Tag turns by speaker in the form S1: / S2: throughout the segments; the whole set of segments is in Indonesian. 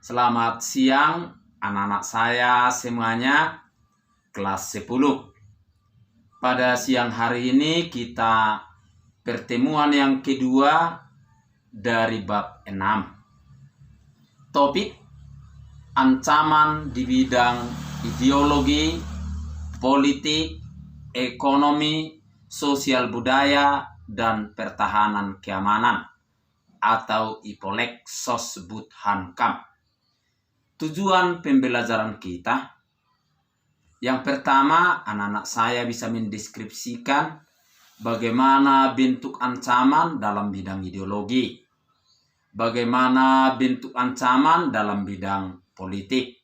S1: Selamat siang anak-anak saya semuanya kelas 10. Pada siang hari ini kita pertemuan yang kedua dari bab 6. Topik ancaman di bidang ideologi, politik, ekonomi, sosial budaya, dan pertahanan keamanan atau IPOLEK Sosbud Hankam. Tujuan pembelajaran kita, yang pertama, anak-anak saya bisa mendeskripsikan bagaimana bentuk ancaman dalam bidang ideologi, bagaimana bentuk ancaman dalam bidang politik.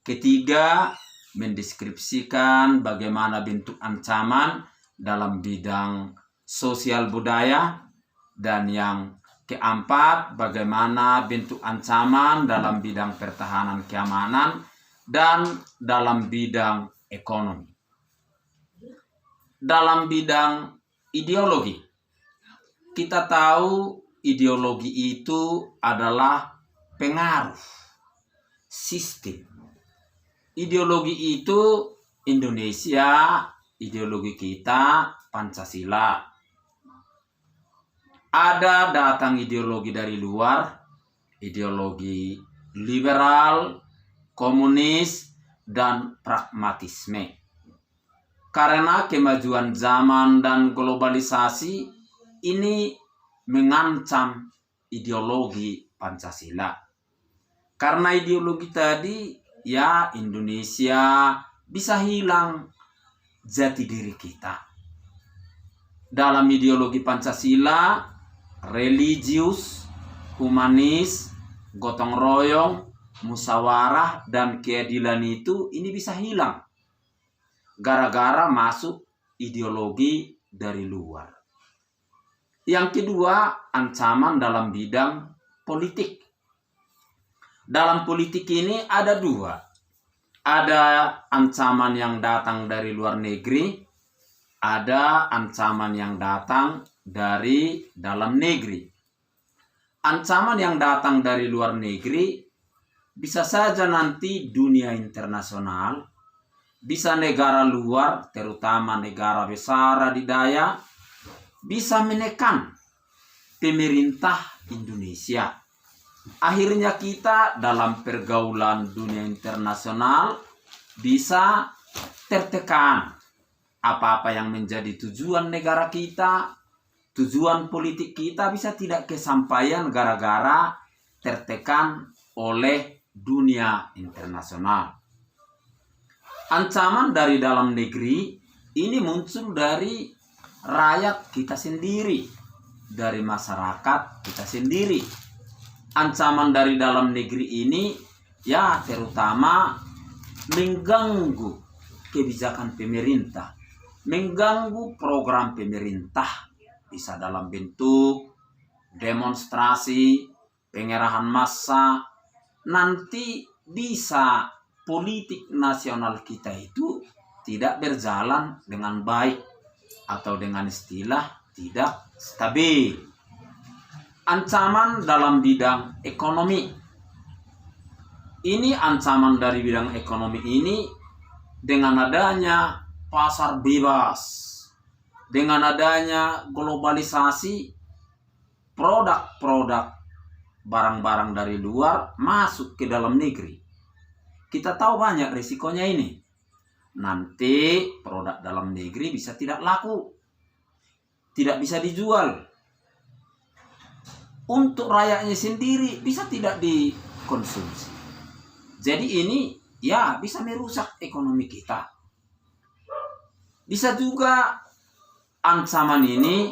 S1: Ketiga, mendeskripsikan bagaimana bentuk ancaman dalam bidang sosial budaya. Dan yang keempat, bagaimana bentuk ancaman dalam bidang pertahanan keamanan dan dalam bidang ekonomi. Dalam bidang ideologi, kita tahu ideologi itu adalah pengaruh sistem. Ideologi itu Indonesia, ideologi kita Pancasila. Ada datang ideologi dari luar, ideologi liberal, komunis, dan pragmatisme. Karena kemajuan zaman dan globalisasi ini mengancam ideologi Pancasila. Karena ideologi tadi, ya Indonesia bisa hilang jati diri kita. Dalam ideologi Pancasila, religius, humanis, gotong royong, musyawarah, dan keadilan ini bisa hilang gara-gara masuk ideologi dari luar. Yang kedua, ancaman dalam bidang politik. Dalam politik ini ada dua. Ada ancaman yang datang dari luar negeri, ada ancaman yang datang dari dalam negeri. Ancaman yang datang dari luar negeri bisa saja nanti dunia internasional, bisa negara luar, terutama negara besar adidaya, bisa menekan pemerintah Indonesia. Akhirnya kita dalam pergaulan dunia internasional bisa tertekan. Apa-apa yang menjadi tujuan negara kita, tujuan politik kita bisa tidak kesampaian gara-gara tertekan oleh dunia internasional. Ancaman dari dalam negeri ini muncul dari rakyat kita sendiri, dari masyarakat kita sendiri. Ancaman dari dalam negeri ini ya terutama mengganggu kebijakan pemerintah, mengganggu program pemerintah, bisa dalam bentuk demonstrasi, pengerahan massa. Nanti bisa politik nasional kita itu tidak berjalan dengan baik, atau dengan istilah tidak stabil. Ancaman dalam bidang ekonomi. Ini ancaman dari bidang ekonomi ini dengan adanya pasar bebas, dengan adanya globalisasi, produk-produk barang-barang dari luar masuk ke dalam negeri. Kita tahu banyak risikonya ini. Nanti produk dalam negeri bisa tidak laku, tidak bisa dijual. Untuk rakyatnya sendiri bisa tidak dikonsumsi. Jadi ini ya bisa merusak ekonomi kita. Bisa juga ancaman ini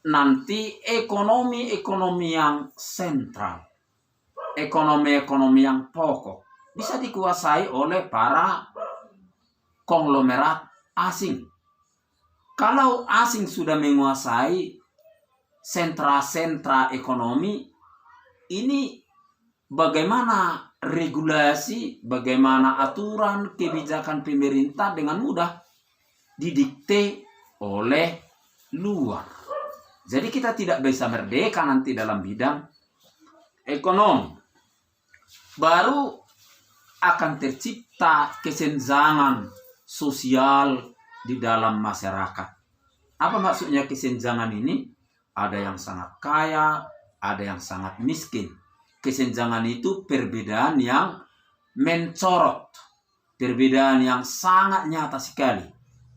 S1: nanti ekonomi yang sentral, ekonomi yang pokok bisa dikuasai oleh para konglomerat asing. Kalau asing sudah menguasai sentra-sentra ekonomi, ini bagaimana regulasi, bagaimana aturan kebijakan pemerintah dengan mudah didikte oleh luar. Jadi kita tidak bisa merdeka nanti dalam bidang ekonomi. baru akan tercipta kesenjangan sosial di dalam masyarakat. Apa maksudnya kesenjangan ini? Ada yang sangat kaya, ada yang sangat miskin. Kesenjangan itu perbedaan yang mencorot, perbedaan yang sangat nyata sekali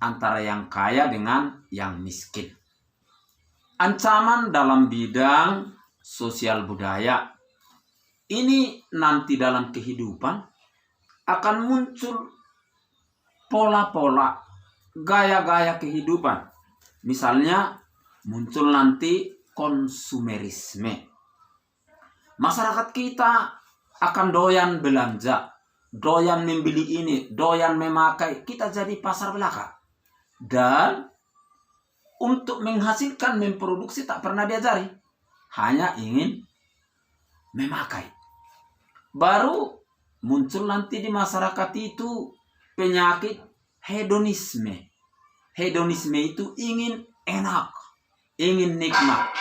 S1: antara yang kaya dengan yang miskin. Ancaman dalam bidang sosial budaya ini nanti dalam kehidupan akan muncul pola-pola, gaya-gaya kehidupan. Misalnya muncul nanti konsumerisme. Masyarakat kita akan doyan belanja, doyan membeli ini, doyan memakai. Kita jadi pasar belaka. Dan untuk menghasilkan, memproduksi tak pernah diajari. Hanya ingin memakai. Baru muncul nanti di masyarakat itu penyakit hedonisme. Hedonisme itu ingin enak, ingin nikmat,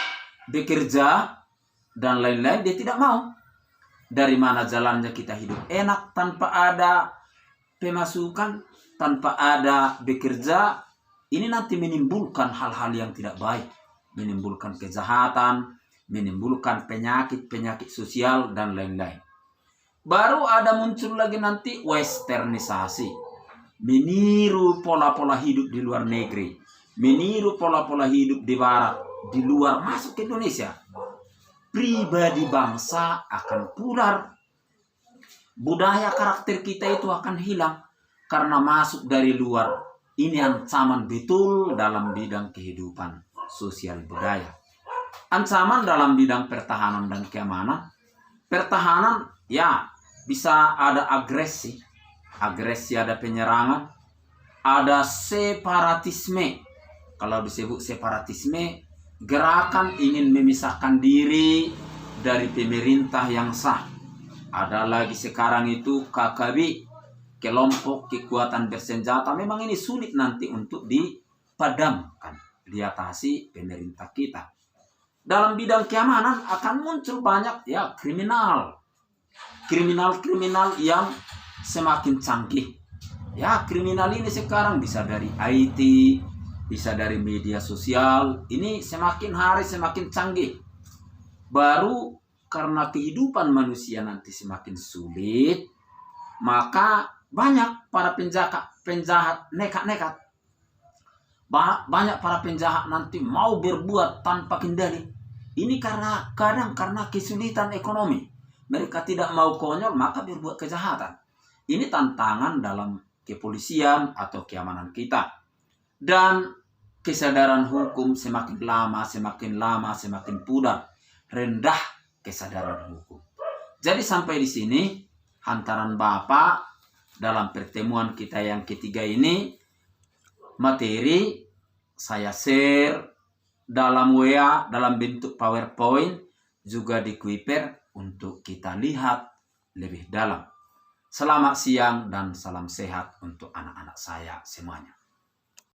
S1: bekerja, dan lain-lain. Dia tidak mau. Dari mana jalannya kita hidup enak tanpa ada pemasukan, tanpa ada bekerja. Ini nanti menimbulkan hal-hal yang tidak baik, menimbulkan kejahatan, menimbulkan penyakit-penyakit sosial, dan lain-lain. Baru ada muncul lagi nanti westernisasi, meniru pola-pola hidup di luar negeri, meniru pola-pola hidup di barat, di luar masuk ke Indonesia. Pribadi bangsa akan pudar. Budaya karakter kita itu akan hilang karena masuk dari luar. Ini ancaman betul dalam bidang kehidupan sosial budaya. Ancaman dalam bidang pertahanan dan keamanan. Pertahanan ya bisa ada agresi. Agresi ada penyerangan. Ada separatisme. Kalau disebut separatisme, gerakan ingin memisahkan diri dari pemerintah yang sah. Ada lagi sekarang itu KKB, kelompok kekuatan bersenjata. Memang ini sulit nanti untuk dipadamkan, diatasi pemerintah kita. Dalam bidang keamanan akan muncul banyak ya kriminal. Kriminal yang semakin canggih. Ya, kriminal ini sekarang bisa dari IT, bisa dari media sosial. Ini semakin hari semakin canggih. Baru karena kehidupan manusia nanti semakin sulit, maka banyak para penjahat nekat-nekat. Banyak para penjahat nanti mau berbuat tanpa kendali. Ini karena kesulitan ekonomi. Mereka tidak mau konyol, maka berbuat kejahatan. Ini tantangan dalam kepolisian atau keamanan kita. Dan kesadaran hukum semakin lama semakin pudar. Rendah kesadaran hukum. Jadi sampai di sini hantaran Bapak dalam pertemuan kita yang ketiga ini, materi saya share dalam WA dalam bentuk PowerPoint, juga di Kuiper untuk kita lihat lebih dalam. Selamat siang dan salam sehat untuk anak-anak saya semuanya.